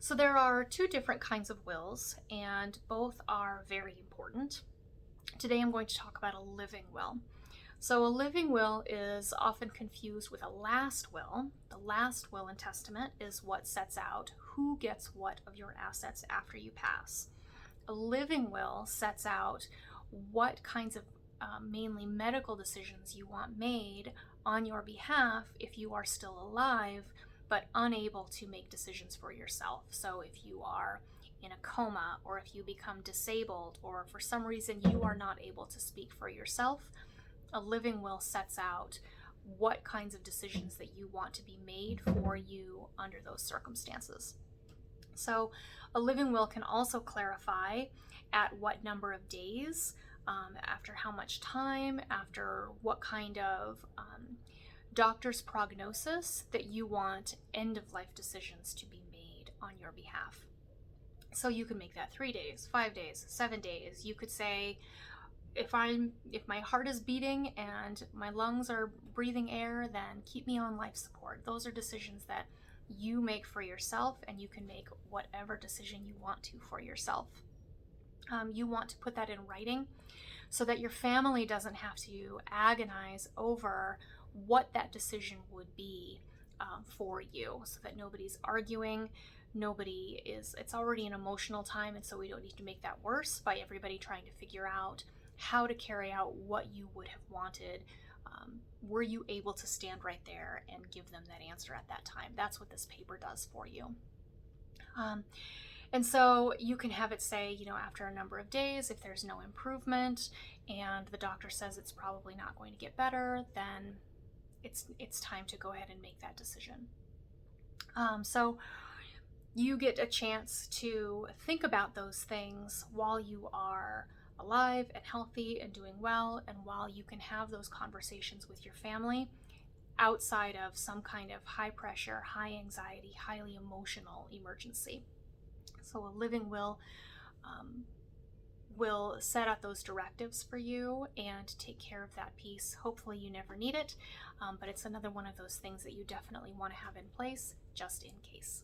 So there are two different kinds of wills, and both are very important. Today I'm going to talk about a living will. So a living will is often confused with a last will. The last will and testament is what sets out who gets what of your assets after you pass. A living will sets out what kinds of mainly medical decisions you want made on your behalf if you are still alive but unable to make decisions for yourself. So if you are in a coma, or if you become disabled, or for some reason you are not able to speak for yourself, a living will sets out what kinds of decisions that you want to be made for you under those circumstances. So a living will can also clarify at what number of days, after how much time, after what kind of doctor's prognosis that you want end-of-life decisions to be made on your behalf. So you can make that 3 days, 5 days, 7 days. You could say, if my heart is beating and my lungs are breathing air, then keep me on life support. Those are decisions that you make for yourself, and you can make whatever decision you want to for yourself. You want to put that in writing so that your family doesn't have to agonize over what that decision would be for you, so that nobody's arguing, it's already an emotional time, and so we don't need to make that worse by everybody trying to figure out how to carry out what you would have wanted. Were you able to stand right there and give them that answer at that time? That's what this paper does for you. And so you can have it say, after a number of days, if there's no improvement and the doctor says it's probably not going to get better, then it's time to go ahead and make that decision. So you get a chance to think about those things while you are alive and healthy and doing well, and while you can have those conversations with your family outside of some kind of high pressure, high anxiety, highly emotional emergency. So a living will set out those directives for you and take care of that piece. Hopefully you never need it, but it's another one of those things that you definitely want to have in place just in case.